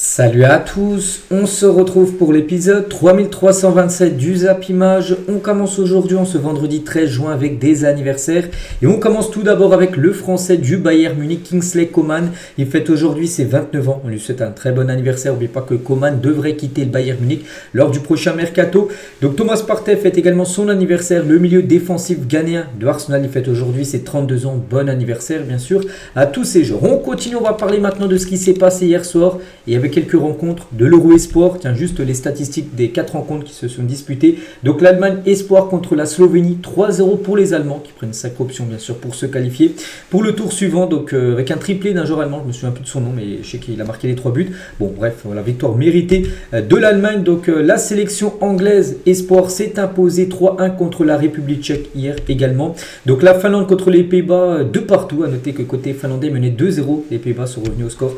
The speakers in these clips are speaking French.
Salut à tous, on se retrouve pour l'épisode 3327 du Zap Image. On commence aujourd'hui, ce vendredi 13 juin, avec des anniversaires. Et on commence tout d'abord avec le français du Bayern Munich, Kingsley Coman. Il fête aujourd'hui ses 29 ans. On lui souhaite un très bon anniversaire. N'oubliez pas que Coman devrait quitter le Bayern Munich lors du prochain mercato. Donc Thomas Partey fête également son anniversaire. Le milieu défensif ghanéen de Arsenal, il fête aujourd'hui ses 32 ans. Bon anniversaire, bien sûr, à tous ces joueurs. On continue, on va parler maintenant de ce qui s'est passé hier soir. Et avec quelques rencontres de l'Euro Espoir. Tiens, juste les statistiques des 4 rencontres qui se sont disputées. Donc l'Allemagne Espoir contre la Slovénie, 3-0 pour les Allemands qui prennent une sacrée option bien sûr pour se qualifier. Pour le tour suivant, donc avec un triplé d'un joueur allemand, je me souviens plus de son nom, mais je sais qu'il a marqué les 3 buts. Bon bref, voilà, victoire méritée de l'Allemagne. Donc la sélection anglaise Espoir s'est imposée 3-1 contre la République tchèque hier également. Donc la Finlande contre les Pays-Bas, 2 partout. À noter que côté finlandais menait 2-0. Les Pays-Bas sont revenus au score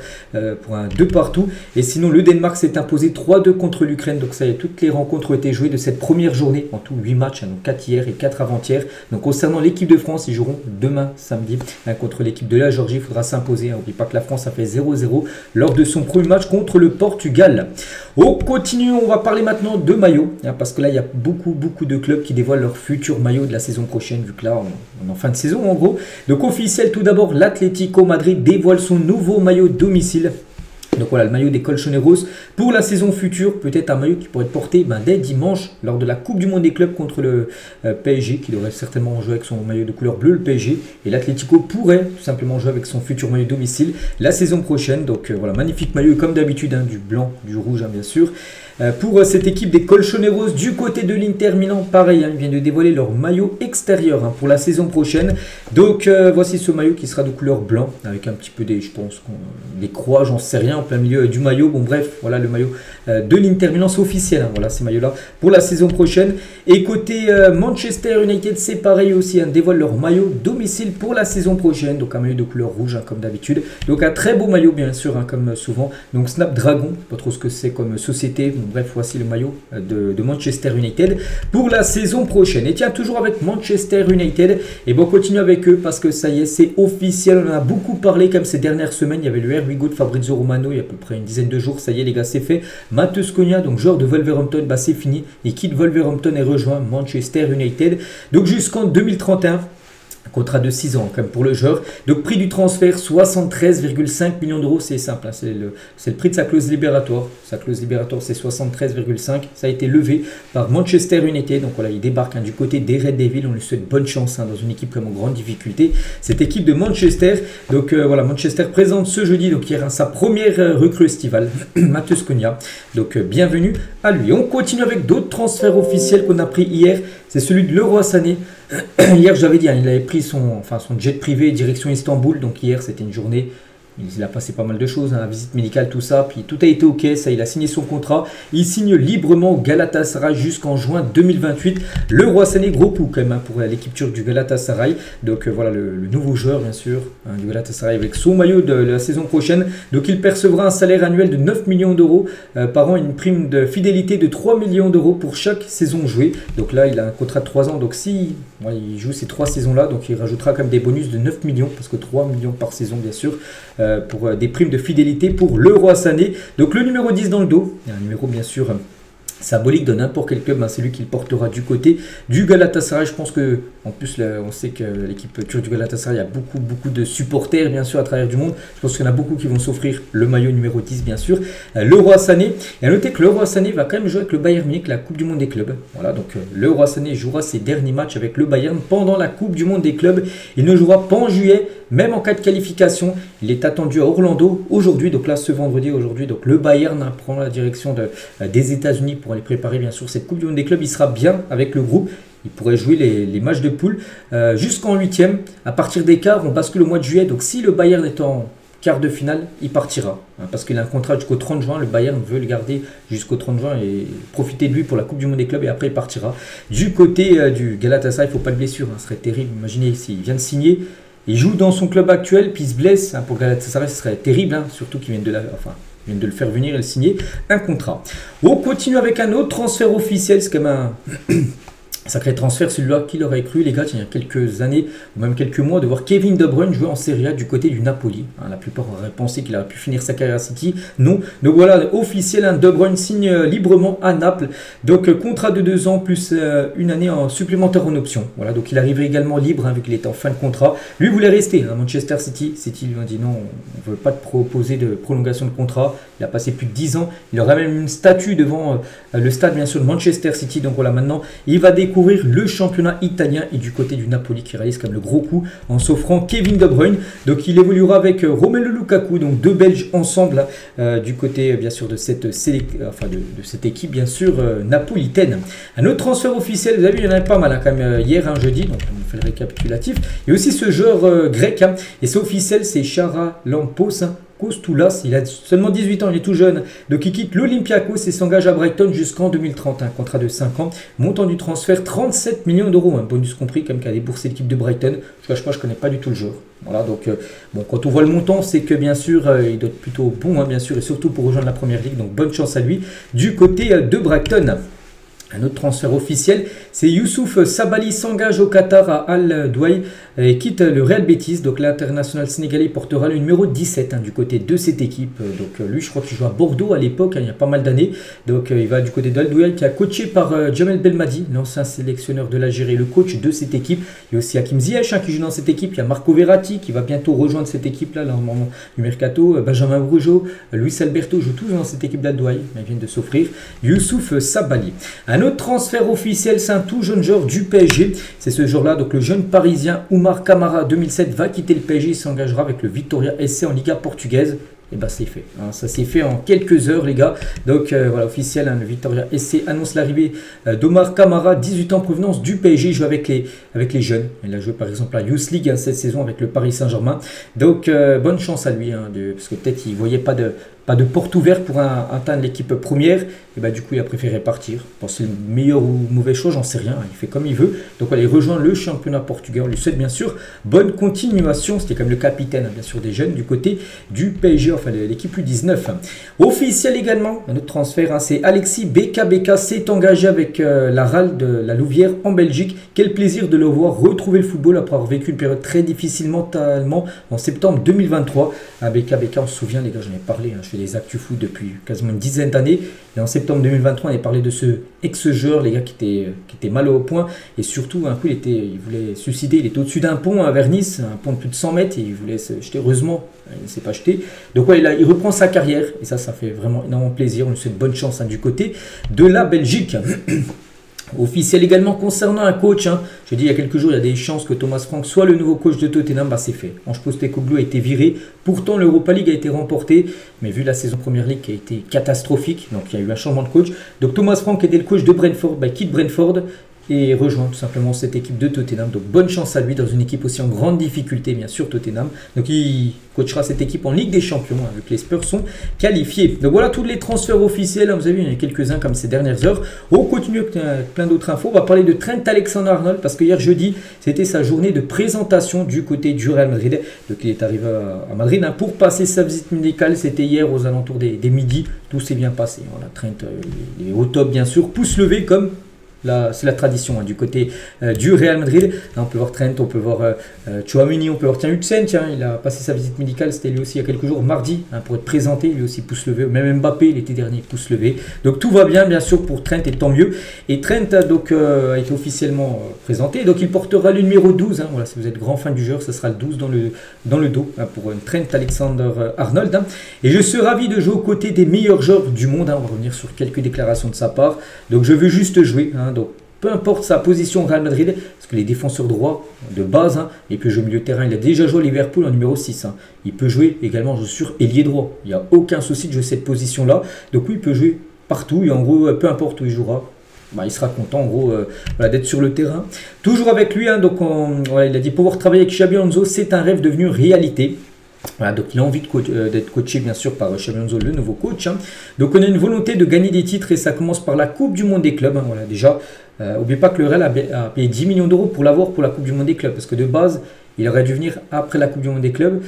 pour un 2 partout. Et sinon, le Danemark s'est imposé 3-2 contre l'Ukraine. Donc ça y est, toutes les rencontres ont été jouées de cette première journée. En tout, 8 matchs, donc 4 hier et 4 avant-hier. Donc concernant l'équipe de France, ils joueront demain, samedi, contre l'équipe de la Géorgie. Il faudra s'imposer. N'oubliez pas que la France a fait 0-0 lors de son premier match contre le Portugal. On continue, on va parler maintenant de maillots. Parce que là, il y a beaucoup de clubs qui dévoilent leur futur maillot de la saison prochaine. Vu que là, on est en fin de saison en gros. Donc officiel, tout d'abord, l'Atlético Madrid dévoile son nouveau maillot domicile. Donc voilà, le maillot des Colchoneros pour la saison future, peut-être un maillot qui pourrait être porté dès dimanche lors de la Coupe du Monde des clubs contre le PSG, qui devrait certainement jouer avec son maillot de couleur bleue, le PSG. Et l'Atlético pourrait tout simplement jouer avec son futur maillot domicile la saison prochaine. Donc voilà, magnifique maillot comme d'habitude, du blanc, du rouge bien sûr. Pour cette équipe des Colchoneros du côté de l'Inter Milan, pareil, ils viennent de dévoiler leur maillot extérieur pour la saison prochaine. Donc voici ce maillot qui sera de couleur blanc avec un petit peu des, je pense, des croix, j'en sais rien, en plein milieu du maillot. Bon bref, voilà le maillot de l'Inter Milan, c'est officiel, voilà ces maillots-là pour la saison prochaine. Et côté Manchester United, c'est pareil aussi, dévoile leur maillot domicile pour la saison prochaine. Donc un maillot de couleur rouge comme d'habitude. Donc un très beau maillot bien sûr, comme souvent. Donc Snapdragon, pas trop ce que c'est comme société. Bon, bref, voici le maillot de Manchester United pour la saison prochaine. Et tiens, toujours avec Manchester United, et bon, on continue avec eux parce que ça y est, c'est officiel. On en a beaucoup parlé comme ces dernières semaines. Il y avait le Here We Go de Fabrizio Romano il y a à peu près une dizaine de jours. Ça y est, les gars, c'est fait. Matheus Cunha, donc joueur de Wolverhampton, c'est fini. Il quitte Wolverhampton et rejoint Manchester United. Donc jusqu'en 2031. Contrat de 6 ans comme pour le joueur. Donc prix du transfert 73,5 millions d'euros. C'est simple, c'est le prix de sa clause libératoire. Sa clause libératoire c'est 73,5. Ça a été levé par Manchester United. Donc voilà, il débarque du côté des Red Devils. On lui souhaite bonne chance dans une équipe comme en grande difficulté. Cette équipe de Manchester. Donc voilà, Manchester présente ce jeudi, donc hier, sa première recrue estivale, Matheus Cunha. Donc bienvenue à lui. On continue avec d'autres transferts officiels qu'on a pris hier. C'est celui de Leroy Sané. Hier, j'avais dit, il avait pris son jet privé direction Istanbul. Donc hier, c'était une journée, il a passé pas mal de choses, la visite médicale, tout ça. Puis tout a été OK, ça, il a signé son contrat. Il signe librement au Galatasaray jusqu'en juin 2028. Leroy Sané, gros coup quand même pour l'équipe turque du Galatasaray. Donc voilà, le nouveau joueur, bien sûr, du Galatasaray avec son maillot de la saison prochaine. Donc il percevra un salaire annuel de 9 millions d'euros par an, une prime de fidélité de 3 millions d'euros pour chaque saison jouée. Donc là, il a un contrat de 3 ans. Donc si il joue ces 3 saisons-là, donc il rajoutera quand même des bonus de 9 millions, parce que 3 millions par saison, bien sûr, pour des primes de fidélité pour Leroy Sané. Donc le numéro 10 dans le dos, il y a un numéro bien sûr symbolique de n'importe quel club, c'est lui qui le portera du côté du Galatasaray. Je pense que, en plus, on sait que l'équipe turque du Galatasaray, il y a beaucoup de supporters, bien sûr, à travers du monde. Je pense qu'il y en a beaucoup qui vont s'offrir le maillot numéro 10, bien sûr. Leroy Sané. Et à noter que Leroy Sané va quand même jouer avec le Bayern Munich, la Coupe du Monde des clubs. Voilà, donc Leroy Sané jouera ses derniers matchs avec le Bayern pendant la Coupe du Monde des clubs. Il ne jouera pas en juillet, même en cas de qualification. Il est attendu à Orlando aujourd'hui, donc là, ce vendredi, aujourd'hui. Donc le Bayern prend la direction des États-Unis pour aller préparer bien sûr cette Coupe du Monde des clubs. Il sera bien avec le groupe. Il pourrait jouer les matchs de poule jusqu'en 8e. À partir des quarts, on bascule au mois de juillet. Donc si le Bayern est en quart de finale, il partira. Parce qu'il a un contrat jusqu'au 30 juin. Le Bayern veut le garder jusqu'au 30 juin et profiter de lui pour la Coupe du Monde des clubs. Et après, il partira. Du côté du Galatasaray, il ne faut pas de blessure. Ce serait terrible. Imaginez s'il vient de signer. Il joue dans son club actuel, puis il se blesse. Pour Galatasaray, ce serait terrible. Surtout qu'il vienne de le faire venir et le signer un contrat. On continue avec un autre transfert officiel. C'est quand même Sacré transfert, celui-là, qui l'aurait cru, les gars, il y a quelques années, ou même quelques mois, de voir Kevin De Bruyne jouer en Serie A du côté du Napoli. Hein, la plupart auraient pensé qu'il aurait pu finir sa carrière à City. Non. Donc voilà, officiel, hein, De Bruyne signe librement à Naples. Donc contrat de 2 ans plus une année en supplémentaire en option. Voilà, donc il arriverait également libre, hein, vu qu'il était en fin de contrat. Lui voulait rester à Manchester City. City lui a dit non, on ne veut pas te proposer de prolongation de contrat. Il a passé plus de 10 ans. Il aura même une statue devant le stade, bien sûr, de Manchester City. Donc voilà, maintenant, il va découvrir le championnat italien et du côté du Napoli qui réalise comme le gros coup en s'offrant Kevin De Bruyne. Donc il évoluera avec Romelu Lukaku, donc deux Belges ensemble du côté bien sûr de cette, de cette équipe bien sûr napolitaine. Un autre transfert officiel, vous avez vu, il y en avait pas mal hein, quand même hier, un jeudi, donc on fait le récapitulatif. Et aussi ce joueur grec, hein, et c'est officiel, c'est Charalampos, hein, Kostoulas, il a seulement 18 ans, il est tout jeune, donc il quitte l'Olympiakos et s'engage à Brighton jusqu'en 2030, un contrat de 5 ans, montant du transfert 37 millions d'euros, un bonus compris comme qu'a déboursé l'équipe de Brighton. Je ne cache pas, je ne connais pas du tout le joueur. Voilà, donc bon, quand on voit le montant, c'est que bien sûr, il doit être plutôt bon, hein, bien sûr, et surtout pour rejoindre la première ligue, donc bonne chance à lui du côté de Brighton. Un autre transfert officiel, c'est Youssouf Sabaly s'engage au Qatar à Al Douaï et quitte le Real Betis. Donc l'international sénégalais portera le numéro 17 hein, du côté de cette équipe. Donc lui, je crois qu'il joue à Bordeaux à l'époque, hein, il y a pas mal d'années. Donc il va du côté d'Al Douaï qui est coaché par Jamel Belmadi, l'ancien sélectionneur de l'Algérie, le coach de cette équipe. Il y a aussi Hakim Ziyech hein, qui joue dans cette équipe. Il y a Marco Verratti qui va bientôt rejoindre cette équipe-là au moment du mercato. Benjamin Brujo, Luis Alberto jouent tous dans cette équipe d'Al Douaï. Ils viennent de s'offrir Youssouf Sabaly. Un autre transfert officiel, c'est un tout jeune joueur du PSG. C'est ce joueur-là, donc le jeune parisien Oumar Kamara, 2007, va quitter le PSG. Il s'engagera avec le Vitória SC en Liga portugaise. Et bah c'est fait, hein. Ça s'est fait en quelques heures les gars. Donc voilà, officiel, hein, le Vitória SC annonce l'arrivée d'Oumar Kamara, 18 ans, provenance du PSG. Il joue avec les jeunes. Il a joué par exemple à Youth League hein, cette saison avec le Paris Saint-Germain. Donc bonne chance à lui, hein, parce que peut-être il ne voyait pas de porte ouverte pour atteindre l'équipe première. Et bah du coup il a préféré partir. Bon, c'est le meilleur ou mauvais choix, j'en sais rien, il fait comme il veut. Donc voilà, il rejoint le championnat portugais. On lui souhaite bien sûr bonne continuation. C'était comme le capitaine hein, bien sûr des jeunes du côté du PSG, enfin l'équipe U19. Officiel également, un autre transfert, hein, c'est Alexis Beka s'est engagé avec la RAL de la Louvière en Belgique. Quel plaisir de le voir retrouver le football après avoir vécu une période très difficile mentalement en septembre 2023. Beka, on se souvient les gars, j'en ai parlé, hein, je fais des actus foot depuis quasiment une dizaine d'années. Et en septembre 2023, on avait parlé de ce ex-joueur, les gars, qui était mal au point. Et surtout, un coup, il voulait se suicider. Il était au-dessus d'un pont vers Nice, un pont de plus de 100 mètres. Et il voulait se jeter. Heureusement, il ne s'est pas jeté. Donc, ouais, il reprend sa carrière. Et ça fait vraiment énormément plaisir. On lui souhaite bonne chance hein, du côté de la Belgique. Officiel également concernant un coach, hein. Je dis il y a quelques jours, il y a des chances que Thomas Frank soit le nouveau coach de Tottenham, bah c'est fait. Ange Postecoglou a été viré, pourtant l'Europa League a été remportée, mais vu la saison Première Ligue qui a été catastrophique, donc il y a eu un changement de coach. Donc Thomas Frank était le coach de Brentford, bah, quitte Brentford et rejoint tout simplement cette équipe de Tottenham. Donc bonne chance à lui dans une équipe aussi en grande difficulté, bien sûr, Tottenham. Donc il coachera cette équipe en Ligue des Champions, hein, vu que les Spurs sont qualifiés. Donc voilà tous les transferts officiels, hein, vous avez vu, il y en a quelques-uns comme ces dernières heures. On continue avec plein d'autres infos. On va parler de Trent Alexander-Arnold parce que hier jeudi, c'était sa journée de présentation du côté du Real Madrid. Donc il est arrivé à Madrid hein, pour passer sa visite médicale. C'était hier aux alentours des midi. Tout s'est bien passé. Voilà, Trent il est au top bien sûr, pouce levé comme c'est la tradition hein, du côté du Real Madrid. Là, on peut voir Trent, on peut voir Tchouaméni, on peut voir Hudson, tiens, il a passé sa visite médicale, c'était lui aussi il y a quelques jours, mardi, hein, pour être présenté, lui aussi pouce levé, même Mbappé l'été dernier, pouce levé. Donc tout va bien sûr pour Trent et tant mieux. Et Trent donc, a été officiellement présenté, donc il portera le numéro 12, hein, voilà, si vous êtes grand fan du joueur, ce sera le 12 dans le dos hein, pour Trent Alexander-Arnold. Hein. Et je suis ravi de jouer aux côtés des meilleurs joueurs du monde, hein. On va revenir sur quelques déclarations de sa part. Donc je veux juste jouer, hein. Donc, peu importe sa position au Real Madrid, parce que les défenseurs droits de base, hein, il peut jouer au milieu de terrain, il a déjà joué à Liverpool en numéro 6. Hein. Il peut jouer également, je suis sûr, ailier droit. Il n'y a aucun souci de jouer cette position-là. Donc oui, il peut jouer partout et en gros, peu importe où il jouera. Bah, il sera content en gros voilà, d'être sur le terrain. Toujours avec lui, hein, donc voilà, il a dit pouvoir travailler avec Xabi Alonso, c'est un rêve devenu réalité. Voilà, donc il a envie d'être coaché bien sûr par Xabi Alonso, le nouveau coach. Hein. Donc on a une volonté de gagner des titres et ça commence par la Coupe du Monde des clubs. Hein, voilà, déjà, n'oubliez pas que le Real a payé 10 millions d'euros pour l'avoir pour la Coupe du Monde des clubs parce que de base, il aurait dû venir après la Coupe du Monde des clubs.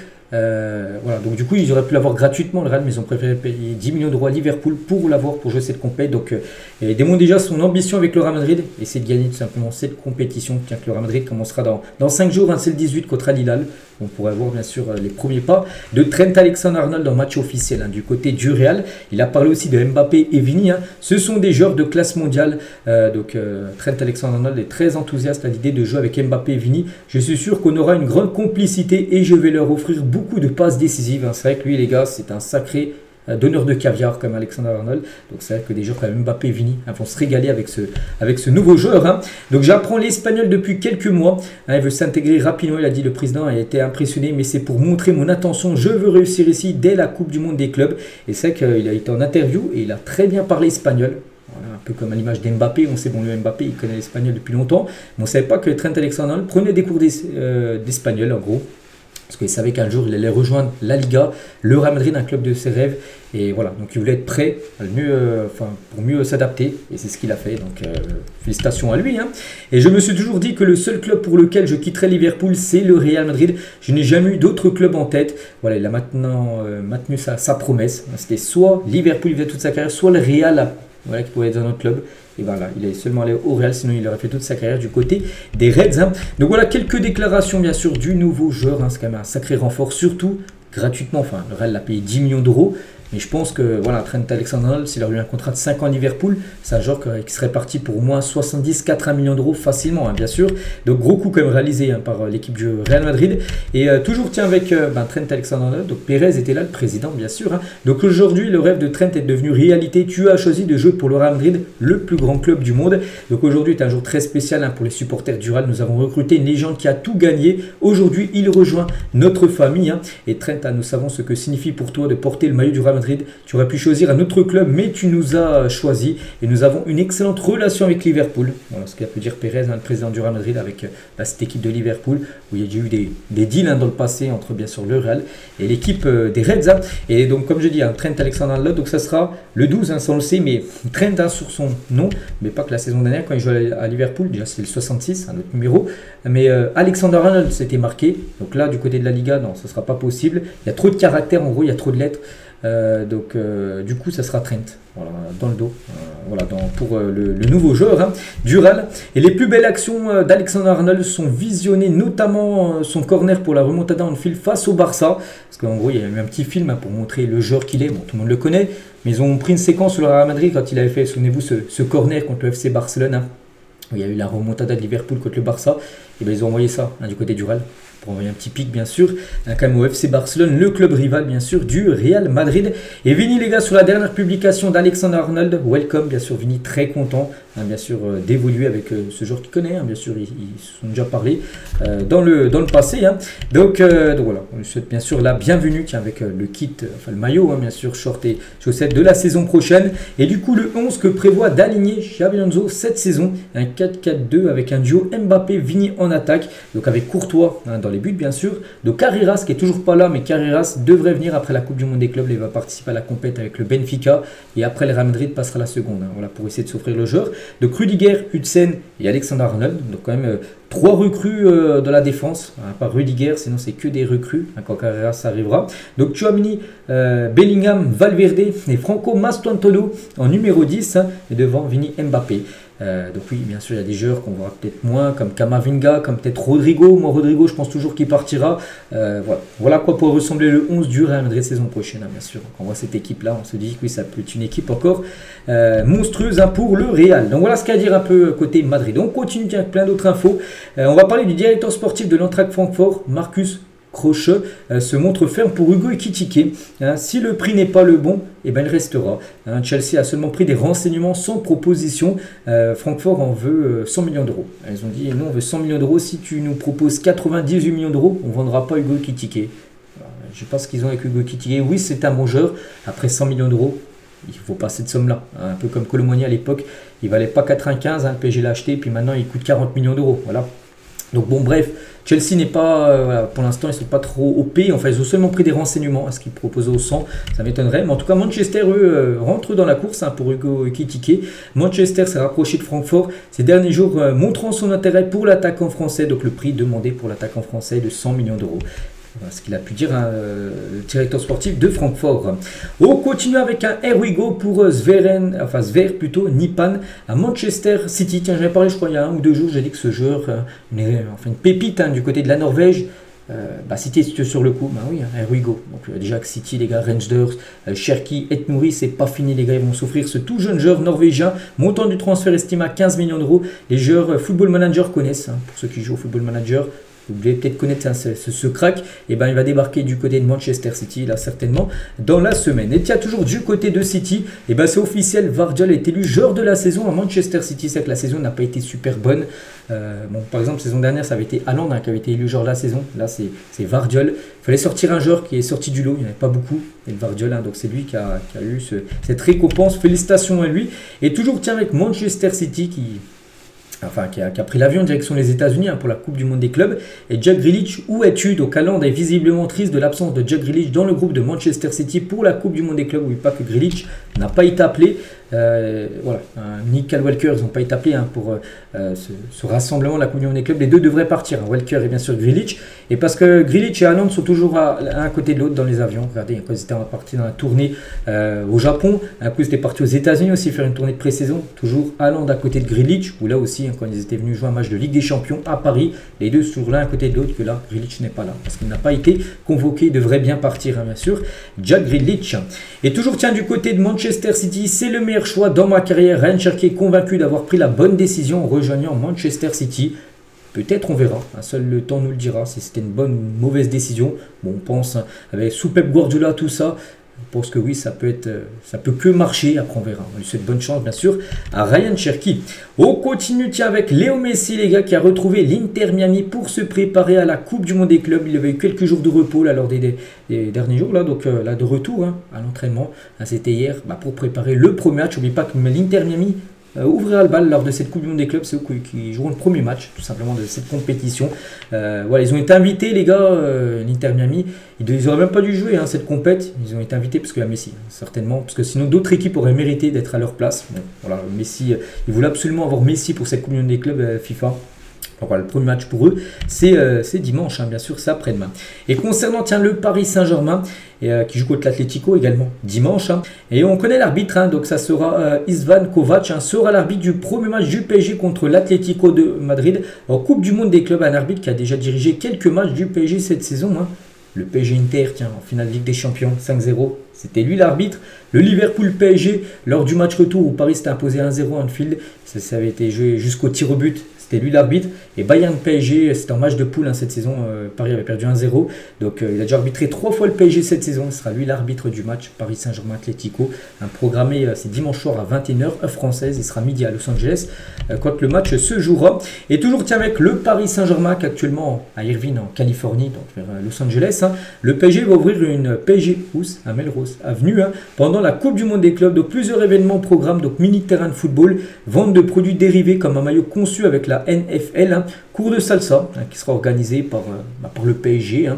Voilà, donc du coup, ils auraient pu l'avoir gratuitement, le Real, mais ils ont préféré payer 10 millions d'euros à Liverpool pour l'avoir, pour jouer cette compète. Donc, il démontre déjà son ambition avec le Real Madrid, et c'est de gagner tout simplement cette compétition. Tiens, que le Real Madrid commencera dans 5 jours, hein, c'est le 18 contre Al Hilal. On pourrait voir bien sûr les premiers pas de Trent Alexander-Arnold en match officiel, hein, du côté du Real. Il a parlé aussi de Mbappé et Vini. Hein. Ce sont des joueurs de classe mondiale. Trent Alexander-Arnold est très enthousiaste à l'idée de jouer avec Mbappé et Vini. Je suis sûr qu'on aura une grande complicité et je vais leur offrir beaucoup de passes décisives. Hein. C'est vrai que lui, les gars, c'est un sacré donneur de caviar comme Alexander-Arnold. Donc c'est vrai que des joueurs comme Mbappé et Vini vont se régaler avec ce nouveau joueur. Hein. Donc j'apprends l'espagnol depuis quelques mois. Hein, il veut s'intégrer rapidement, il a dit le président, a été impressionné, mais c'est pour montrer mon attention. Je veux réussir ici dès la Coupe du Monde des clubs. Et c'est vrai qu'il a été en interview et il a très bien parlé espagnol. Voilà, un peu comme à l'image d'Mbappé. On sait, bon, le Mbappé, il connaît l'espagnol depuis longtemps. Mais on ne savait pas que Trent Alexander-Arnold prenait des cours d'espagnol en gros. Parce qu'il savait qu'un jour il allait rejoindre la Liga, le Real Madrid, un club de ses rêves. Et voilà, donc il voulait être prêt pour mieux s'adapter. Et c'est ce qu'il a fait. Donc félicitations à lui. Hein. Et je me suis toujours dit que le seul club pour lequel je quitterais Liverpool, c'est le Real Madrid. Je n'ai jamais eu d'autres clubs en tête. Voilà, il a maintenant maintenu sa promesse. C'était soit Liverpool, il faisait toute sa carrière, soit le Real, voilà, qui pouvait être dans notre club. Et voilà, il est seulement allé au Real, sinon il aurait fait toute sa carrière du côté des Reds. Hein. Donc voilà, quelques déclarations bien sûr du nouveau joueur. Hein. C'est quand même un sacré renfort, surtout gratuitement. Enfin, le Real l'a payé 10 millions d'euros. Mais je pense que voilà, Trent Alexander-Arnold, s'il a eu un contrat de 5 ans à Liverpool, c'est un joueur qui serait parti pour au moins 70-80 millions d'euros facilement, hein, bien sûr. Donc gros coup quand même réalisé hein, par l'équipe du Real Madrid. Et toujours tiens avec Trent Alexander-Arnold, donc Pérez était là, le président bien sûr. Hein. Donc aujourd'hui, le rêve de Trent est devenu réalité. Tu as choisi de jouer pour le Real Madrid, le plus grand club du monde. Donc aujourd'hui est un jour très spécial hein, pour les supporters du Real. Nous avons recruté une légende qui a tout gagné. Aujourd'hui, il rejoint notre famille. Hein. Et Trent, nous savons ce que signifie pour toi de porter le maillot du Real Madrid. Tu aurais pu choisir un autre club, mais tu nous as choisi et nous avons une excellente relation avec Liverpool. Voilà ce qu'a pu dire Pérez, hein, le président du Real Madrid, avec cette équipe de Liverpool, où il y a eu des deals hein, dans le passé entre bien sûr le Real et l'équipe des Reds. Hein. Et donc, comme je dis, hein, Trent Alexander-Arnold, donc ça sera le 12, hein, ça on le sait, mais Trent hein, sur son nom, mais pas que la saison dernière, quand il jouait à Liverpool, déjà c'était le 66, un autre numéro, mais Alexander-Arnold s'était marqué. Donc là, du côté de la Liga, non, ce ne sera pas possible. Il y a trop de caractères, en gros, il y a trop de lettres. Du coup ça sera Trent voilà, dans le dos pour le nouveau joueur hein, du Real. Et les plus belles actions d'Alexander-Arnold sont visionnées, notamment son corner pour la remontada en fil face au Barça, parce qu'en gros il y a eu un petit film hein, pour montrer le joueur qu'il est. Bon, tout le monde le connaît, mais ils ont pris une séquence sur le Real Madrid quand il avait fait, souvenez-vous, ce corner contre le FC Barcelone hein, où il y a eu la remontada de Liverpool contre le Barça. Et bien ils ont envoyé ça hein, du côté du Real pour envoyer un petit pic bien sûr, quand même au FC Barcelone, le club rival bien sûr du Real Madrid. Et Vini les gars, sur la dernière publication d'Alexander-Arnold, welcome bien sûr, Vini très content hein, bien sûr d'évoluer avec ce joueur qu'il connaît, hein, bien sûr ils se sont déjà parlé dans le passé. Hein. Donc voilà, on lui souhaite bien sûr la bienvenue tiens, avec le kit, enfin le maillot hein, bien sûr, short et chaussettes de la saison prochaine. Et du coup le 11 que prévoit d'aligner Xabi Alonso cette saison, un 4-4-2 avec un duo Mbappé-Vini en attaque, donc avec Courtois hein, dans les buts bien sûr, de Carreras qui est toujours pas là, mais Carreras devrait venir après la Coupe du Monde des clubs, il va participer à la compète avec le Benfica et après le Real Madrid passera la seconde, hein, voilà, pour essayer de s'offrir le joueur. De Rudiger, Hudson et Alexander-Arnold, donc quand même 3 recrues de la défense, hein, à part Rudiger, sinon c'est que des recrues hein, quand Carreras arrivera. Donc Tchouaméni, Bellingham, Valverde et Franco Mastantuono en numéro 10 hein, et devant Vini Mbappé. Donc oui, bien sûr, il y a des joueurs qu'on verra peut-être moins, comme Camavinga, comme peut-être Rodrigo. Moi, Rodrigo, je pense toujours qu'il partira. Voilà quoi pourrait ressembler le 11 du Real Madrid saison prochaine, hein, bien sûr. Quand on voit cette équipe-là, on se dit que oui, ça peut être une équipe encore monstrueuse hein, pour le Real. Donc voilà ce qu'il y a à dire un peu côté Madrid. On continue avec plein d'autres infos. On va parler du directeur sportif de l'Eintracht Francfort, Marcus Krösche, se montre ferme pour Hugo Ekitike. Hein, si le prix n'est pas le bon, eh ben, il restera. Hein, Chelsea a seulement pris des renseignements sans proposition. Francfort en veut 100 millions d'euros. Ils ont dit, nous on veut 100 millions d'euros. Si tu nous proposes 98 millions d'euros, on ne vendra pas Hugo Ekitike. Je ne sais pas ce qu'ils ont avec Hugo Ekitike. Oui, c'est un bon joueur. Après 100 millions d'euros, il faut pas cette somme-là. Hein, un peu comme Colomoni à l'époque. Il ne valait pas 95, hein, le PSG l'a acheté, puis maintenant il coûte 40 millions d'euros. Voilà. Donc bon, bref, Chelsea n'est pas, voilà, pour l'instant, ils ne sont pas trop OP. Enfin, ils ont seulement pris des renseignements à ce qu'ils proposaient au 100. Ça m'étonnerait. Mais en tout cas, Manchester, eux, rentrent dans la course hein, pour Hugo Ekitike. Manchester s'est rapproché de Francfort ces derniers jours, montrant son intérêt pour l'attaquant français. Donc le prix demandé pour l'attaquant français est de 100 millions d'euros. Voilà ce qu'il a pu dire le directeur sportif de Francfort. On continue avec un Here we go pour Sver plutôt, Nipan à Manchester City. Tiens, j'avais parlé, je crois, il y a 1 ou 2 jours, j'ai dit que ce joueur, une pépite du côté de la Norvège. City est sur le coup, oui, here we go. Donc déjà que City, les gars, Rangers, Cherki, Etnouri, c'est pas fini, les gars, ils vont souffrir. Ce tout jeune joueur norvégien, montant du transfert estimé à 15 millions d'euros. Les joueurs Football Manager connaissent, pour ceux qui jouent au Football Manager. Vous devez peut-être connaître ce crack. Et ben il va débarquer du côté de Manchester City, là certainement, dans la semaine. Et tiens, toujours du côté de City, et ben c'est officiel, Vardiol est élu joueur de la saison à Manchester City. C'est que la saison n'a pas été super bonne. Par exemple, saison dernière, ça avait été Haaland qui avait été élu joueur de la saison. Là, c'est Vardiol. Il fallait sortir un joueur qui est sorti du lot. Il n'y en avait pas beaucoup. Et le Vardiol, donc c'est lui qui a eu cette récompense. Félicitations à lui. Et toujours, tiens, avec Manchester City qui a pris l'avion en direction des États-Unis pour la Coupe du Monde des clubs. Et Jack Grealish, où es-tu? Donc Haaland est visiblement triste de l'absence de Jack Grealish dans le groupe de Manchester City pour la Coupe du Monde des clubs. N'oubliez pas que Grealish n'a pas été appelé. Nick Walker, ils n'ont pas été appelés pour ce rassemblement de la Coupe du Monde des clubs. Les deux devraient partir, Walker et bien sûr Grealish. Et parce que Grealish et Haaland sont toujours à un côté de l'autre dans les avions. Regardez, quand ils étaient partis dans la tournée au Japon, un coup ils étaient partis aux États-Unis aussi faire une tournée de pré-saison. Toujours Haaland à côté de Grealish, ou là aussi quand ils étaient venus jouer un match de Ligue des Champions à Paris, les deux sont l'un à côté de l'autre, que là Grealish n'est pas là parce qu'il n'a pas été convoqué. Il devrait bien partir, bien sûr, Jack Grealish. Et toujours tiens du côté de Manchester City, c'est le meilleur choix dans ma carrière. Ryan Cherki est convaincu d'avoir pris la bonne décision en rejoignant Manchester City. Peut-être on verra, seul le temps nous le dira si c'était une bonne ou une mauvaise décision. Bon, on pense avec sous Pep Guardiola tout ça, on pense que oui, ça peut que marcher. Après on verra. On lui souhaite bonne chance bien sûr à Ryan Cherki. On continue tiens avec Léo Messi, les gars, qui a retrouvé l'Inter Miami pour se préparer à la Coupe du Monde des clubs. Il avait eu quelques jours de repos là, lors des derniers jours là, donc là de retour à l'entraînement. C'était hier pour préparer le premier match. N'oubliez pas que l'Inter Miami ouvrira le bal lors de cette Coupe du Monde des clubs. C'est eux qui joueront le premier match tout simplement de cette compétition. Ils ont été invités, les gars, l'Inter Miami. Ils n'auraient même pas dû jouer cette compète. Ils ont été invités parce qu'il y a Messi, certainement, parce que sinon d'autres équipes auraient mérité d'être à leur place. Messi, ils voulaient absolument avoir Messi pour cette Coupe du Monde des clubs FIFA. Le premier match pour eux, c'est dimanche, bien sûr, c'est après-demain. Et concernant le Paris Saint-Germain, qui joue contre l'Atlético également dimanche, et on connaît l'arbitre, donc ça sera Ivan Kovac, sera l'arbitre du premier match du PSG contre l'Atlético de Madrid en Coupe du Monde des clubs, un arbitre qui a déjà dirigé quelques matchs du PSG cette saison. Le PSG Inter, en finale Ligue des Champions, 5-0. C'était lui l'arbitre. Le Liverpool PSG, lors du match retour où Paris s'était imposé 1-0 à Anfield, ça avait été joué jusqu'au tir au but. C'était lui l'arbitre. Et Bayern PSG, c'était en match de poule cette saison. Paris avait perdu 1-0. Donc il a déjà arbitré 3 fois le PSG cette saison. Ce sera lui l'arbitre du match Paris Saint-Germain Atlético. Programmé, c'est dimanche soir à 21h, heure française. Il sera midi à Los Angeles quand le match se jouera. Et toujours avec le Paris Saint-Germain qui est actuellement à Irvine en Californie, donc vers Los Angeles. Le PSG va ouvrir une PSG House à Melrose Avenue pendant la Coupe du Monde des clubs. Donc plusieurs événements au programme, donc mini terrain de football, vente de produits dérivés comme un maillot conçu avec la NFL, cours de salsa qui sera organisé par le PSG,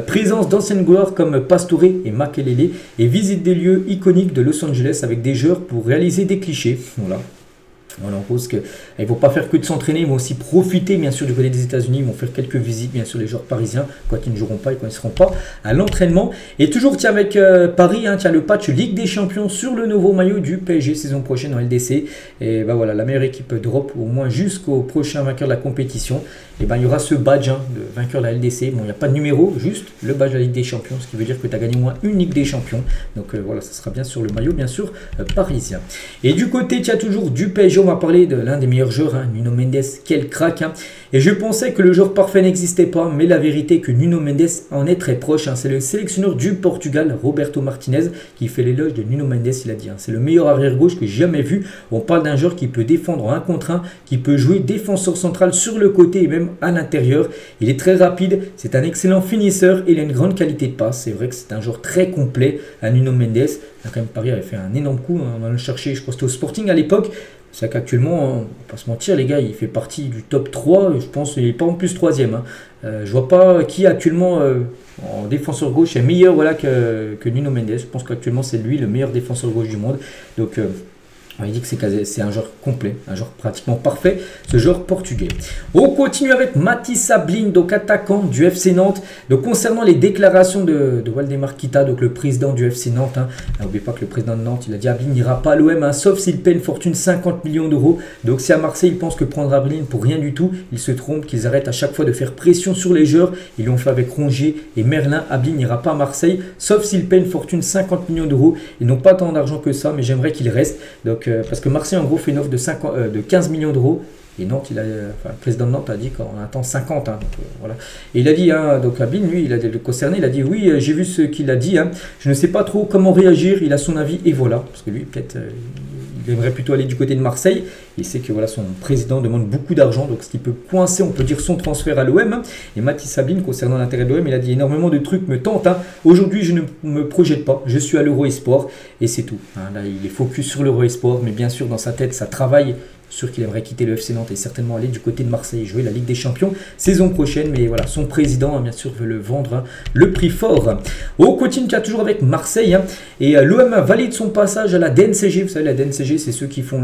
présence d'anciennes gloires comme Pastore et Makelele, et visite des lieux iconiques de Los Angeles avec des joueurs pour réaliser des clichés. Voilà, en pose qu'ils ne vont pas faire que de s'entraîner, ils vont aussi profiter bien sûr du côté des États-Unis, ils vont faire quelques visites bien sûr les joueurs parisiens quand ils ne joueront pas et quand ils ne seront pas à l'entraînement. Et toujours avec Paris, le patch Ligue des Champions sur le nouveau maillot du PSG saison prochaine en LDC. Et la meilleure équipe d'Europe, au moins jusqu'au prochain vainqueur de la compétition. Et il y aura ce badge de vainqueur de la LDC. Bon, il n'y a pas de numéro, juste le badge de la Ligue des Champions, ce qui veut dire que tu as gagné au moins une Ligue des Champions. Donc voilà, ça sera bien sur le maillot, bien sûr, parisien. Et du côté, tu as toujours du PSG, on va parler de l'un des meilleurs joueurs, Nuno Mendes, quel crack. Et je pensais que le joueur parfait n'existait pas, mais la vérité est que Nuno Mendes en est très proche. C'est le sélectionneur du Portugal, Roberto Martinez, qui fait l'éloge de Nuno Mendes. Il a dit, c'est le meilleur arrière-gauche que j'ai jamais vu. On parle d'un joueur qui peut défendre en 1 contre 1, qui peut jouer défenseur central sur le côté et même à l'intérieur. Il est très rapide, c'est un excellent finisseur et il a une grande qualité de passe. C'est vrai que c'est un joueur très complet, Nuno Mendes. Quand même, Paris avait fait un énorme coup, on allait le chercher, je crois que c'était au Sporting à l'époque. C'est qu'actuellement, on ne va pas se mentir, les gars, il fait partie du top 3. Je pense qu'il n'est pas en plus 3e. Je vois pas qui actuellement en défenseur gauche est meilleur que Nuno Mendes. Je pense qu'actuellement, c'est lui le meilleur défenseur gauche du monde. Donc On dit que c'est un joueur complet, un joueur pratiquement parfait, ce joueur portugais. On continue avec Mathis Sablin, donc attaquant du FC Nantes. Donc concernant les déclarations de Waldemar Kita, donc le président du FC Nantes, n'oubliez pas que le président de Nantes, il a dit Ablin n'ira pas à l'OM, sauf s'il paie une fortune 50 millions d'euros. Donc si à Marseille, ils pensent que prendre Ablin pour rien du tout, ils se trompent, qu'ils arrêtent à chaque fois de faire pression sur les joueurs. Ils l'ont fait avec Rongier et Merlin. Ablin n'ira pas à Marseille, sauf s'il paie une fortune 50 millions d'euros. Ils n'ont pas tant d'argent que ça, mais j'aimerais qu'il reste. Donc parce que Marseille en gros fait une offre de 15 millions d'euros et Nantes, le président de Nantes a dit qu'on attend 50. Donc, voilà. Et il a dit, donc Ablin, lui, il a le concerné, il a dit oui, j'ai vu ce qu'il a dit, je ne sais pas trop comment réagir, il a son avis et voilà. Parce que lui, peut-être, il aimerait plutôt aller du côté de Marseille. Il sait que voilà, son président demande beaucoup d'argent, donc ce qui peut coincer, on peut dire, son transfert à l'OM. Et Mathis Sablin, concernant l'intérêt de l'OM, il a dit énormément de trucs me tentent. Aujourd'hui, je ne me projette pas, je suis à l'Euro Esport et c'est tout. Là, il est focus sur l'Euro Esport, mais bien sûr, dans sa tête, ça travaille. Sûr qu'il aimerait quitter le FC Nantes et certainement aller du côté de Marseille, jouer la Ligue des Champions saison prochaine. Mais voilà, son président, bien sûr, veut le vendre le prix fort. On continue toujours avec Marseille. Et l'OM valide son passage à la DNCG. Vous savez, la DNCG, c'est ceux qui font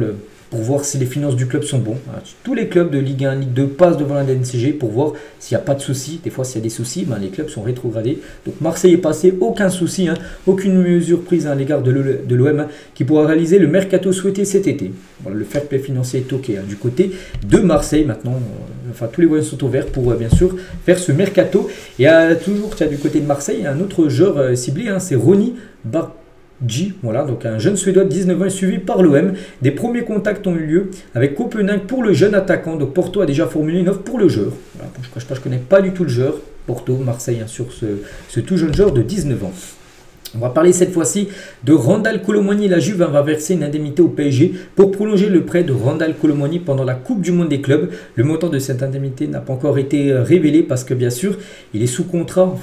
pour voir si les finances du club sont bons. Tous les clubs de Ligue 1, Ligue 2 passent devant la DNCG pour voir s'il n'y a pas de soucis. Des fois, s'il y a des soucis, les clubs sont rétrogradés. Donc Marseille est passé, aucun souci, aucune mesure prise à l'égard de l'OM qui pourra réaliser le mercato souhaité cet été. Voilà, le fair play financier est ok du côté de Marseille. Maintenant, tous les moyens sont ouverts pour bien sûr faire ce mercato. Et toujours du côté de Marseille, un autre joueur ciblé, c'est Ronny voilà, donc un jeune Suédois de 19 ans est suivi par l'OM. Des premiers contacts ont eu lieu avec Copenhague pour le jeune attaquant. Donc Porto a déjà formulé une offre pour le joueur. Voilà, je ne connais pas du tout le joueur. Porto, Marseille, sur ce tout jeune joueur de 19 ans. On va parler cette fois-ci de Randal Kolo Muani. La Juve va verser une indemnité au PSG pour prolonger le prêt de Randal Kolo Muani pendant la Coupe du Monde des clubs. Le montant de cette indemnité n'a pas encore été révélé parce que bien sûr, il est sous contrat,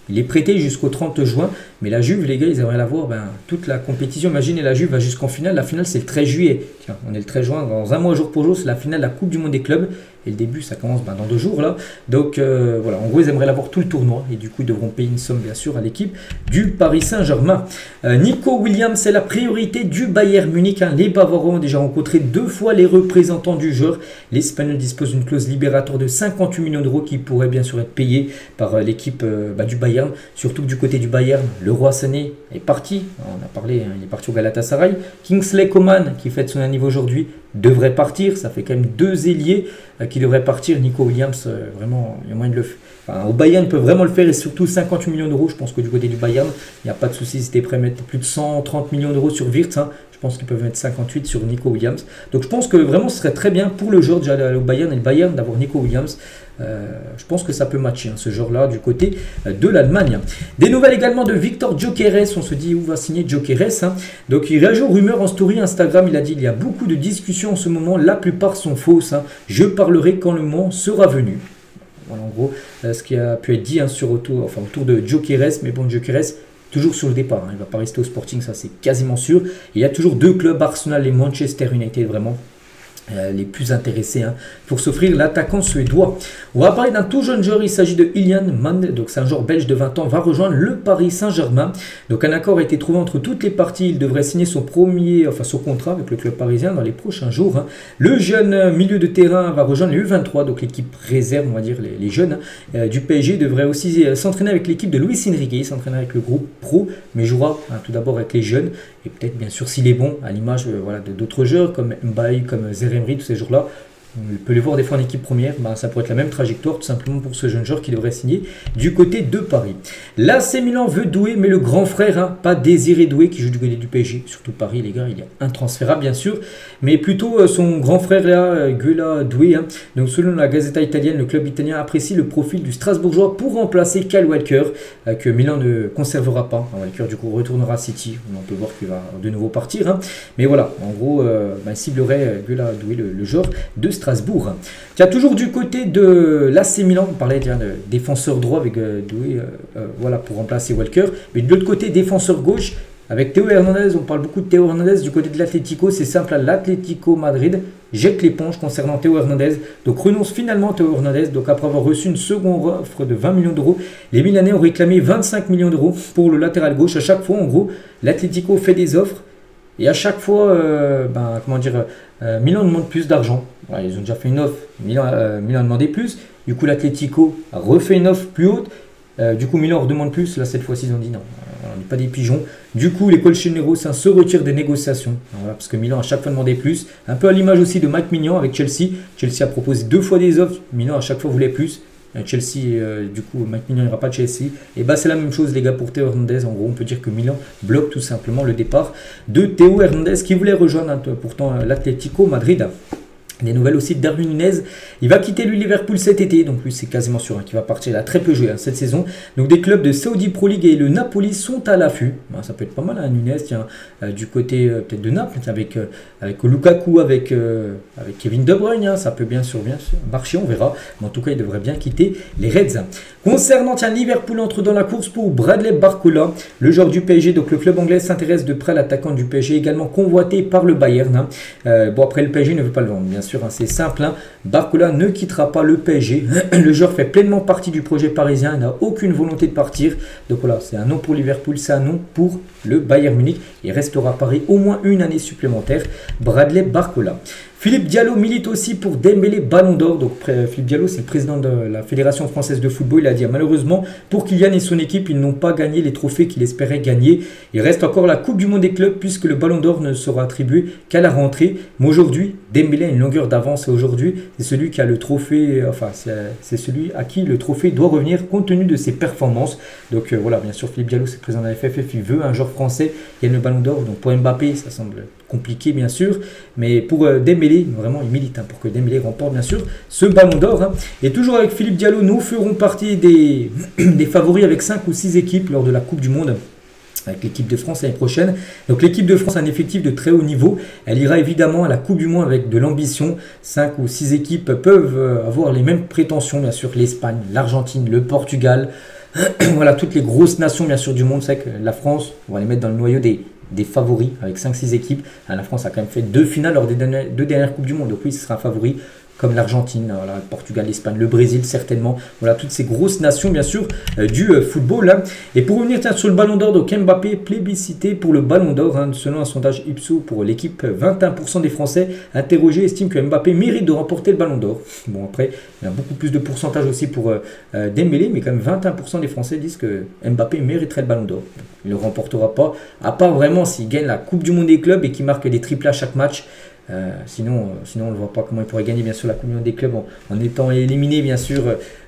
il est prêté jusqu'au 30 juin, mais la Juve, les gars, ils aimeraient l'avoir toute la compétition. Imaginez, la Juve va jusqu'en finale. La finale, c'est le 13 juillet. Tiens, on est le 13 juin. Dans un mois, jour pour jour, c'est la finale de la Coupe du Monde des clubs. Et le début, ça commence dans 2 jours là. Donc voilà, en gros, ils aimeraient l'avoir tout le tournoi. Et du coup, ils devront payer une somme, bien sûr, à l'équipe du Paris Saint-Germain. Nico Williams, c'est la priorité du Bayern Munich. Les Bavarois ont déjà rencontré 2 fois les représentants du joueur. L'Espagnol dispose d'une clause libératoire de 58 millions d'euros qui pourrait bien sûr être payée par l'équipe du Bayern. Surtout que du côté du Bayern, le Roi Sané est parti. On a parlé, il est parti au Galatasaray. Kingsley Coman, qui fête son anniversaire aujourd'hui, devrait partir. Ça fait quand même 2 ailiers qui devraient partir. Nico Williams, vraiment, il y a moyen de le faire. Au Bayern, ils peuvent vraiment le faire et surtout 58 millions d'euros. Je pense que du côté du Bayern, il n'y a pas de souci. Ils étaient prêts à mettre plus de 130 millions d'euros sur Wirtz. Je pense qu'ils peuvent mettre 58 sur Nico Williams. Donc je pense que vraiment ce serait très bien pour le joueur déjà d'aller au Bayern et le Bayern d'avoir Nico Williams. Je pense que ça peut matcher ce genre-là du côté de l'Allemagne. Des nouvelles également de Victor Gyökeres. On se dit où va signer Gyökeres. Donc il réagit aux rumeurs en story Instagram. Il a dit il y a beaucoup de discussions en ce moment. La plupart sont fausses. Je parlerai quand le moment sera venu. Voilà en gros ce qui a pu être dit autour de Gyökeres. Mais bon, Gyökeres toujours sur le départ. Il ne va pas rester au Sporting, ça c'est quasiment sûr. Il y a toujours 2 clubs, Arsenal et Manchester United, vraiment les plus intéressés pour s'offrir l'attaquant suédois. On va parler d'un tout jeune joueur, il s'agit de Ilian Mand, donc c'est un joueur belge de 20 ans, va rejoindre le Paris Saint-Germain. Donc un accord a été trouvé entre toutes les parties, il devrait signer son contrat avec le club parisien dans les prochains jours. Le jeune milieu de terrain va rejoindre les U23, donc l'équipe réserve, on va dire les jeunes du PSG, devrait aussi s'entraîner avec l'équipe de Luis Enrique, il s'entraînera avec le groupe pro, mais jouera tout d'abord avec les jeunes, et peut-être bien sûr s'il est bon, à l'image d'autres joueurs comme Mbaye, comme Zeremri, tous ces joueurs-là, on peut les voir des fois en équipe première, ça pourrait être la même trajectoire tout simplement pour ce jeune joueur qui devrait signer du côté de Paris. L'AC Milan veut Doué, mais le grand frère, pas Désiré Doué qui joue du côté du PSG, surtout Paris les gars, il est intransférable bien sûr, mais plutôt son grand frère là, Guela Doué. Donc selon la Gazzetta italienne, le club italien apprécie le profil du Strasbourgeois pour remplacer Kyle Walker, que Milan ne conservera pas. Walker du coup retournera à City, on peut voir qu'il va de nouveau partir, mais voilà, en gros, il ciblerait Guela Doué, le joueur de Strasbourg. Tiens, toujours du côté de l'AC Milan, on parlait de défenseur droit avec Doué, voilà, pour remplacer Walker, mais de l'autre côté, défenseur gauche, avec Théo Hernandez, on parle beaucoup de Théo Hernandez du côté de l'Atlético, c'est simple, l'Atlético Madrid jette l'éponge concernant Théo Hernandez, donc renonce finalement Théo Hernandez, donc après avoir reçu une seconde offre de 20 millions d'euros, les Milanais ont réclamé 25 millions d'euros pour le latéral gauche. À chaque fois, en gros, l'Atlético fait des offres, Et à chaque fois, comment dire, Milan demande plus d'argent. Voilà, ils ont déjà fait une offre, Milan a demandé plus. Du coup, l'Atlético a refait une offre plus haute. Du coup, Milan redemande plus. Là, cette fois-ci, ils ont dit non, on n'est pas des pigeons. Du coup, les Colchoneros se retirent des négociations. Voilà, parce que Milan a chaque fois demandé plus. Un peu à l'image aussi de Mike Maignan avec Chelsea. Chelsea a proposé 2 fois des offres. Milan à chaque fois voulait plus. Chelsea, du coup, Mike Maignan n'ira pas de Chelsea. Et bah, c'est la même chose, les gars, pour Théo Hernandez. En gros, on peut dire que Milan bloque tout simplement le départ de Théo Hernandez qui voulait rejoindre pourtant l'Atlético Madrid. Des nouvelles aussi de Darwin Nunez. Il va quitter le Liverpool cet été, donc lui c'est quasiment sûr qu'il va partir. Il a très peu joué cette saison. Donc des clubs de Saudi Pro League et le Napoli sont à l'affût. Ça peut être pas mal, Nunez, tiens, du côté peut-être de Naples, avec Lukaku, avec Kevin De Bruyne, ça peut bien sûr marcher, on verra. Mais en tout cas, il devrait bien quitter les Reds. Concernant Liverpool entre dans la course pour Bradley Barcola, le joueur du PSG. Donc le club anglais s'intéresse de près à l'attaquant du PSG, également convoité par le Bayern. Bon, après le PSG ne veut pas le vendre, bien sûr. C'est simple, Barcola ne quittera pas le PSG. Le joueur fait pleinement partie du projet parisien, il n'a aucune volonté de partir. Donc voilà, c'est un non pour Liverpool, c'est un non pour le Bayern Munich. Il restera à Paris au moins une année supplémentaire. Bradley Barcola. Philippe Diallo milite aussi pour Dembélé Ballon d'Or. Donc Philippe Diallo, c'est le président de la Fédération française de football. Il a dit malheureusement, pour Kylian et son équipe, ils n'ont pas gagné les trophées qu'il espérait gagner. Il reste encore la Coupe du Monde des clubs puisque le Ballon d'Or ne sera attribué qu'à la rentrée. Mais aujourd'hui, Dembélé a une longueur d'avance. Et aujourd'hui, c'est celui qui a le trophée, c'est celui à qui le trophée doit revenir compte tenu de ses performances. Donc voilà, bien sûr, Philippe Diallo, c'est le président de la FFF. Il veut un joueur français qui gagne le Ballon d'Or. Donc pour Mbappé, ça semble compliqué bien sûr, mais pour Dembélé, vraiment il milite pour que Dembélé remporte bien sûr ce Ballon d'Or. Et toujours avec Philippe Diallo, nous ferons partie des favoris avec 5 ou 6 équipes lors de la Coupe du Monde, avec l'équipe de France l'année prochaine. Donc l'équipe de France a un effectif de très haut niveau. Elle ira évidemment à la Coupe du Monde avec de l'ambition. 5 ou 6 équipes peuvent avoir les mêmes prétentions, bien sûr, l'Espagne, l'Argentine, le Portugal. Voilà, toutes les grosses nations bien sûr du monde. C'est que la France, on va les mettre dans le noyau des favoris avec 5-6 équipes. La France a quand même fait 2 finales lors des 2 dernières Coupes du Monde. Donc oui, ce sera un favori comme l'Argentine, voilà, le Portugal, l'Espagne, le Brésil certainement. Voilà, toutes ces grosses nations bien sûr du football. Et pour revenir sur le Ballon d'Or, donc Mbappé plébiscité pour le Ballon d'Or. Selon un sondage Ipsos pour l'équipe, 21% des Français interrogés estiment que Mbappé mérite de remporter le Ballon d'Or. Bon après, il y a beaucoup plus de pourcentage aussi pour Dembélé, mais quand même 21% des Français disent que Mbappé mériterait le Ballon d'Or. Il ne le remportera pas, à part vraiment s'il gagne la Coupe du Monde des clubs et qu'il marque des triplés à chaque match. Sinon, on ne voit pas comment il pourrait gagner bien sûr la Coupe du Monde des clubs en étant éliminé bien sûr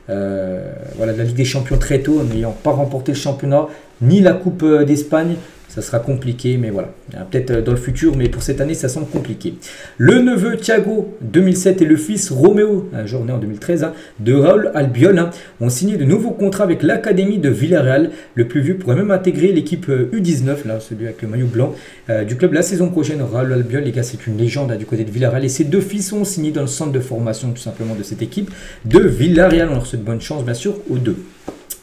voilà, de la Ligue des Champions très tôt, en n'ayant pas remporté le championnat ni la Coupe d'Espagne. Ça sera compliqué, mais voilà. Peut-être dans le futur, mais pour cette année, ça semble compliqué. Le neveu Thiago, 2007, et le fils Roméo, un jour né en 2013, de Raúl Albiol, ont signé de nouveaux contrats avec l'Académie de Villarreal. Le plus vieux pourrait même intégrer l'équipe U19, là, celui avec le maillot blanc, du club la saison prochaine. Raúl Albiol, les gars, c'est une légende du côté de Villarreal. Et ses 2 fils ont signé dans le centre de formation, tout simplement, de cette équipe de Villarreal. On leur souhaite bonne chance, bien sûr, aux 2.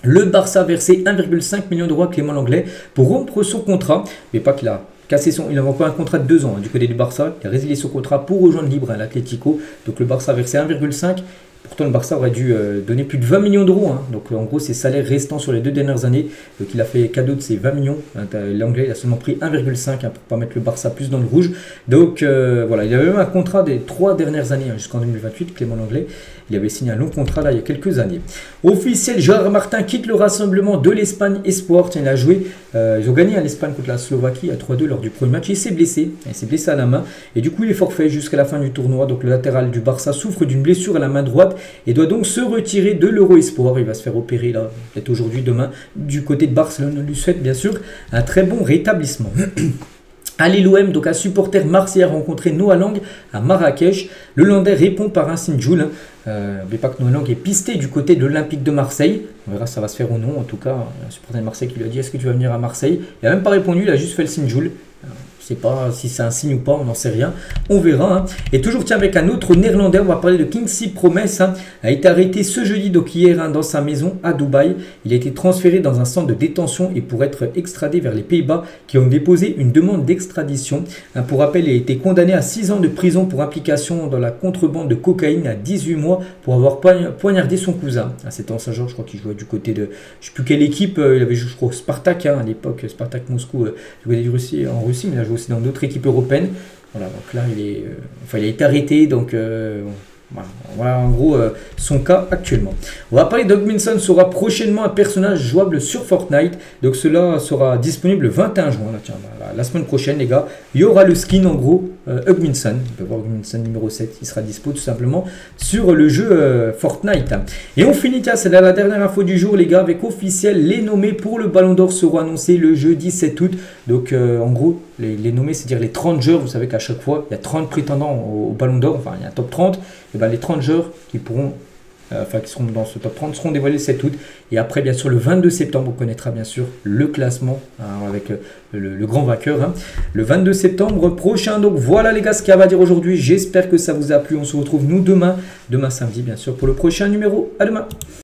Le Barça a versé 1,5 million d'euros à Clément Lenglet pour rompre son contrat, mais pas qu'il a cassé il avait encore un contrat de 2 ans du côté du Barça. Il a résilié son contrat pour rejoindre libre l'Atlético. Donc le Barça a versé 1,5. Pourtant, le Barça aurait dû donner plus de 20 millions d'euros. Donc, en gros, ses salaires restants sur les 2 dernières années. Donc, il a fait cadeau de ses 20 millions. L'Anglais, il a seulement pris 1,5 pour ne pas mettre le Barça plus dans le rouge. Donc, voilà. Il avait même un contrat des 3 dernières années, jusqu'en 2028, Clément Lenglet. Il avait signé un long contrat là il y a quelques années. Officiel, Gérard Martin quitte le rassemblement de l'Espagne Espoir. Il a joué, ils ont gagné à l'Espagne contre la Slovaquie à 3-2 lors du premier match. Il s'est blessé. Il s'est blessé à la main. Et du coup, il est forfait jusqu'à la fin du tournoi. Donc, le latéral du Barça souffre d'une blessure à la main droite et doit donc se retirer de l'Euro Espoir. Il va se faire opérer là, peut-être aujourd'hui, demain, du côté de Barcelone. On lui souhaite bien sûr un très bon rétablissement. Allez l'OM, donc un supporter marseillais a rencontré Noah Lang à Marrakech. Le Landais répond par un Sinjoul. N'oubliez pas que Noah Lang est pisté du côté de l'Olympique de Marseille. On verra si ça va se faire ou non. En tout cas, un supporter de Marseille qui lui a dit est-ce que tu vas venir à Marseille. Il n'a même pas répondu, il a juste fait le Sinjoul. Je ne sais pas si c'est un signe ou pas, on n'en sait rien. On verra. Et toujours tiens avec un autre néerlandais, on va parler de Kingsley Promes. A été arrêté ce jeudi, donc hier, dans sa maison à Dubaï. Il a été transféré dans un centre de détention et pour être extradé vers les Pays-Bas qui ont déposé une demande d'extradition. Pour rappel, il a été condamné à 6 ans de prison pour implication dans la contrebande de cocaïne, à 18 mois pour avoir poignardé son cousin. C'était en Saint-Georges, je crois qu'il jouait du côté de... Je ne sais plus quelle équipe, il avait joué, je crois, Spartak à l'époque, Spartak Moscou, du côté de Russie, en Russie, mais il a joué aussi dans d'autres équipes européennes. Voilà, donc là, il a été arrêté, donc voilà en gros son cas actuellement. On va parler d'Hugminson sera prochainement un personnage jouable sur Fortnite. Donc cela sera disponible le 21 juin. Là, tiens, la semaine prochaine les gars. Il y aura le skin en gros Hugminson. On peut voir Hugminson numéro 7. Il sera dispo tout simplement sur le jeu Fortnite. Et on finit, tiens, c'est la dernière info du jour les gars, avec officiel. Les nommés pour le Ballon d'Or seront annoncés le jeudi 7 août. Donc en gros les nommés, c'est-à-dire les 30 joueurs. Vous savez qu'à chaque fois il y a 30 prétendants au Ballon d'Or. Enfin il y a un top 30. Et ben, les 30 joueurs qui seront dans ce top 30 seront dévoilés le 7 août. Et après, bien sûr, le 22 septembre, on connaîtra bien sûr le classement avec le grand vainqueur. Hein, le 22 septembre prochain. Donc voilà les gars ce qu'il y a à dire aujourd'hui. J'espère que ça vous a plu. On se retrouve nous demain samedi bien sûr pour le prochain numéro. À demain.